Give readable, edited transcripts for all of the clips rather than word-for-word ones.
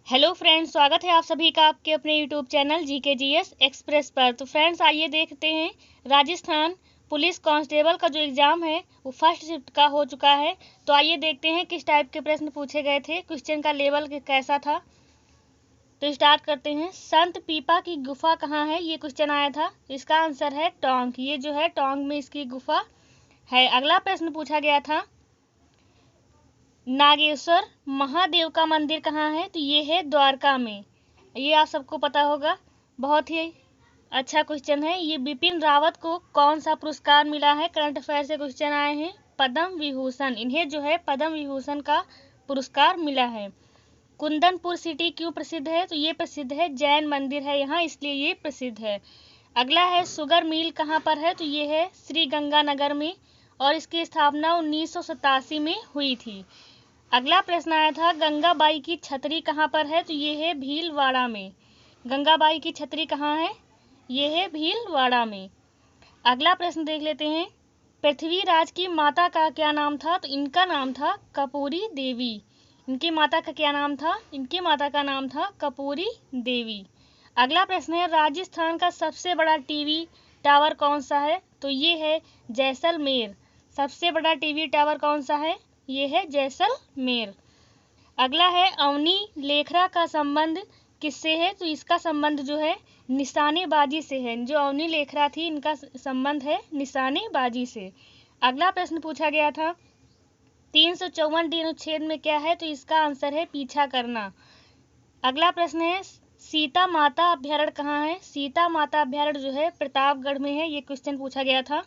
Hello friends, स्वागत है आप सभी का आपके अपने यूट्यूब चैनल GKGS एक्सप्रेस पर। तो फ्रेंड्स, आइए देखते हैं राजस्थान पुलिस कांस्टेबल का जो एग्ज़ाम है वो फर्स्ट शिफ्ट का हो चुका है। तो आइए देखते हैं किस टाइप के प्रश्न पूछे गए थे, क्वेश्चन का लेवल कैसा था। तो स्टार्ट करते हैं। संत पीपा की गुफा कहाँ है, ये क्वेश्चन आया था। इसका आंसर है टोंक। ये जो है टोंक में इसकी गुफा है। अगला प्रश्न पूछा गया था, नागेश्वर महादेव का मंदिर कहाँ है, तो ये है द्वारका में। ये आप सबको पता होगा, बहुत ही अच्छा क्वेश्चन है। ये बिपिन रावत को कौन सा पुरस्कार मिला है, करंट अफेयर से क्वेश्चन आए हैं। पद्म विभूषण, इन्हें जो है पद्म विभूषण का पुरस्कार मिला है। कुंदनपुर सिटी क्यों प्रसिद्ध है, तो ये प्रसिद्ध है, जैन मंदिर है यहाँ, इसलिए ये प्रसिद्ध है। अगला है, शुगर मिल कहाँ पर है, तो ये है श्री गंगानगर में और इसकी स्थापना 1987 में हुई थी। अगला प्रश्न आया था, गंगाबाई की छतरी कहाँ पर है, तो ये है भीलवाड़ा में। गंगाबाई की छतरी कहाँ है, ये है भीलवाड़ा में। अगला प्रश्न देख लेते हैं, पृथ्वीराज की माता का क्या नाम था, तो इनका नाम था कपूरी देवी। इनकी माता का क्या नाम था, इनकी माता का नाम था कपूरी देवी। अगला प्रश्न है, राजस्थान का सबसे बड़ा टीवी टावर कौन सा है, तो ये है जैसलमेर। सबसे बड़ा टीवी टावर कौन सा है, ये है जैसलमेर। अगला है, अवनी लेखरा का संबंध किससे है, तो इसका संबंध जो है निशानेबाजी से है। जो अवनी लेखरा थी, इनका संबंध है निशानेबाजी से। अगला प्रश्न पूछा गया था, 354 अनुच्छेद में क्या है, तो इसका आंसर है पीछा करना। अगला प्रश्न है, सीता माता अभ्यारण्य कहाँ है, सीता माता अभ्यारण्य जो है प्रतापगढ़ में है। ये क्वेश्चन पूछा गया था।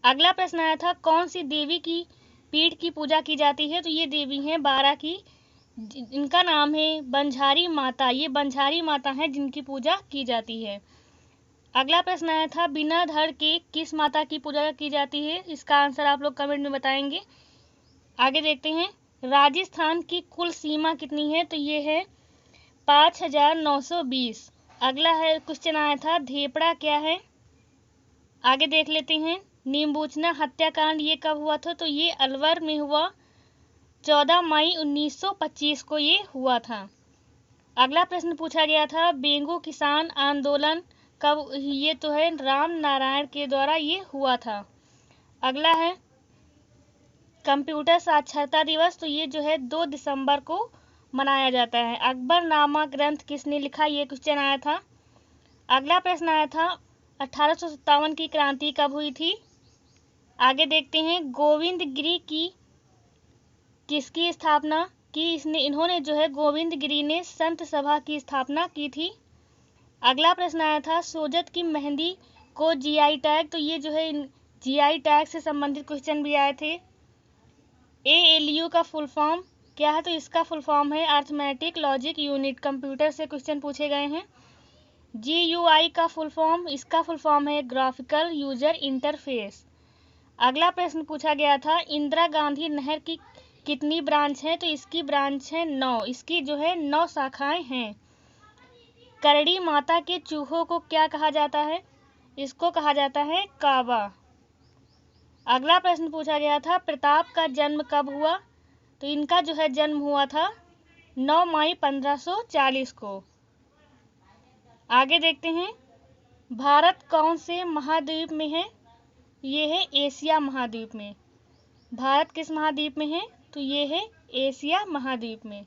अगला प्रश्न आया था, कौन सी देवी की पीठ की पूजा की जाती है, तो ये देवी हैं बारह की, इनका नाम है बंझारी माता। ये बंझारी माता है जिनकी पूजा की जाती है। अगला प्रश्न आया था, बिना धड़ के किस माता की पूजा की जाती है, इसका आंसर आप लोग कमेंट में बताएंगे। आगे देखते हैं, राजस्थान की कुल सीमा कितनी है, तो ये है 5920। अगला है क्वेश्चन आया था, धेपड़ा क्या है। आगे देख लेते हैं, नींबूचना हत्याकांड ये कब हुआ था, तो ये अलवर में हुआ, 14 मई 1925 को ये हुआ था। अगला प्रश्न पूछा गया था, बेंगू किसान आंदोलन कब, ये तो है राम नारायण के द्वारा ये हुआ था। अगला है, कंप्यूटर साक्षरता दिवस, तो ये जो है 2 दिसंबर को मनाया जाता है। अकबरनामा ग्रंथ किसने लिखा, ये क्वेश्चन आया था। अगला प्रश्न आया था, 1857 की क्रांति कब हुई थी। आगे देखते हैं, गोविंदगिरी की किसकी स्थापना की, इन्होंने जो है गोविंदगिरी ने संत सभा की स्थापना की थी। अगला प्रश्न आया था, सोजत की मेहंदी को जीआई टैग, तो ये जो है जीआई टैग से संबंधित क्वेश्चन भी आए थे। एएलयू का फुल फॉर्म क्या है, तो इसका फुल फॉर्म है अर्थमेटिक लॉजिक यूनिट। कंप्यूटर से क्वेश्चन पूछे गए हैं। जीयूआई का फुल फॉर्म, इसका फुल फॉर्म है ग्राफिकल यूजर इंटरफेस। अगला प्रश्न पूछा गया था, इंदिरा गांधी नहर की कितनी ब्रांच है, तो इसकी ब्रांच है 9। इसकी जो है 9 शाखाएं हैं। करड़ी माता के चूहों को क्या कहा जाता है, इसको कहा जाता है काबा। अगला प्रश्न पूछा गया था, प्रताप का जन्म कब हुआ, तो इनका जो है जन्म हुआ था 9 मई 1540 को। आगे देखते हैं, भारत कौन से महाद्वीप में है, ये है एशिया महाद्वीप में। भारत किस महाद्वीप में है, तो ये है एशिया महाद्वीप में।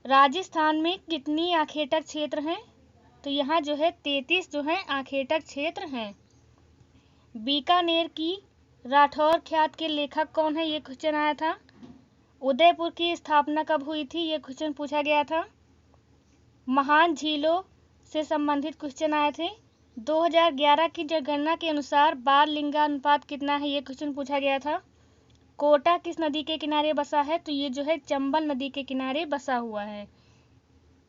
राजस्थान में कितनी आखेटर क्षेत्र हैं, तो यहाँ जो है 33 जो है आखेटर क्षेत्र हैं। बीकानेर की राठौर ख्यात के लेखक कौन है, ये क्वेश्चन आया था। उदयपुर की स्थापना कब हुई थी, ये क्वेश्चन पूछा गया था। महान झीलों से संबंधित क्वेश्चन आए थे। 2011 की जनगणना के अनुसार बाल लिंगानुपात कितना है, ये क्वेश्चन पूछा गया था। कोटा किस नदी के किनारे बसा है, तो ये जो है चंबल नदी के किनारे बसा हुआ है।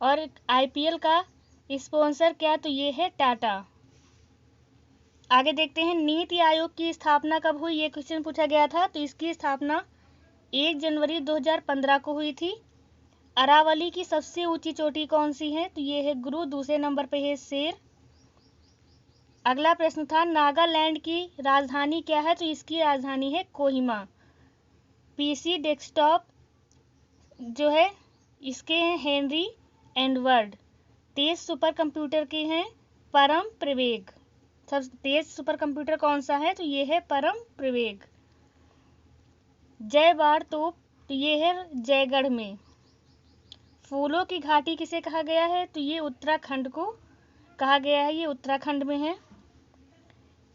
और आईपीएल का स्पॉन्सर क्या, तो ये है टाटा। आगे देखते हैं, नीति आयोग की स्थापना कब हुई, ये क्वेश्चन पूछा गया था। तो इसकी स्थापना 1 जनवरी 2015 को हुई थी। अरावली की सबसे ऊंची चोटी कौन सी है, तो ये है गुरु, दूसरे नंबर पे है शेर। अगला प्रश्न था, नागालैंड की राजधानी क्या है, तो इसकी राजधानी है कोहिमा। पीसी डेस्कटॉप जो है इसके हैं हेनरी एडवर्ड। तेज सुपर कंप्यूटर के हैं परम प्रवेग। सबसे तेज सुपर कंप्यूटर कौन सा है? तो ये है परम प्रवेग। जय बाढ़ तोप, तो ये है जयगढ़ में। फूलों की घाटी किसे कहा गया है? तो ये उत्तराखंड को कहा गया है, ये उत्तराखंड में है।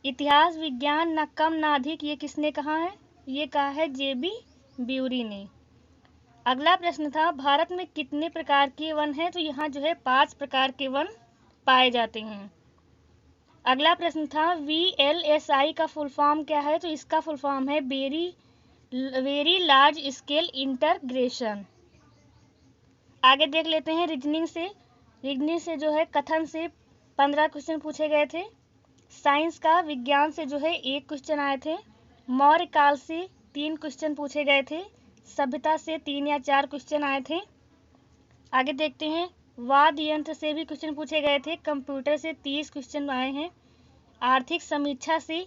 इतिहास विज्ञान न कम न अधिक, ये किसने कहा है? ये कहा है जेबी ब्यूरी ने। अगला प्रश्न था भारत में कितने प्रकार के वन हैं? तो यहाँ जो है 5 प्रकार के वन पाए जाते हैं। अगला प्रश्न था VLSI का फुल फॉर्म क्या है? तो इसका फुल फॉर्म है वेरी लार्ज स्केल इंटीग्रेशन। आगे देख लेते हैं रीजनिंग से। रीजनिंग से जो है कथन से 15 क्वेश्चन पूछे गए थे। साइंस का विज्ञान से जो है 1 क्वेश्चन आए थे। मौर्य काल से 3 क्वेश्चन पूछे गए थे। सभ्यता से 3 या 4 क्वेश्चन आए थे। आगे देखते हैं वाद्य यंत्र से भी क्वेश्चन पूछे गए थे। कंप्यूटर से 30 क्वेश्चन आए हैं। आर्थिक समीक्षा से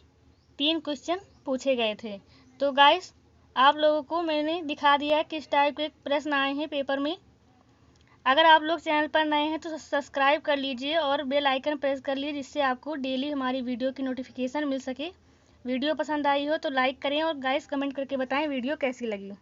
3 क्वेश्चन पूछे गए थे। तो गाइस आप लोगों को मैंने दिखा दिया है किस टाइप के प्रश्न आए हैं पेपर में। अगर आप लोग चैनल पर नए हैं तो सब्सक्राइब कर लीजिए और बेल आइकन प्रेस कर लीजिए, जिससे आपको डेली हमारी वीडियो की नोटिफिकेशन मिल सके। वीडियो पसंद आई हो तो लाइक करें और गाइस कमेंट करके बताएं वीडियो कैसी लगी।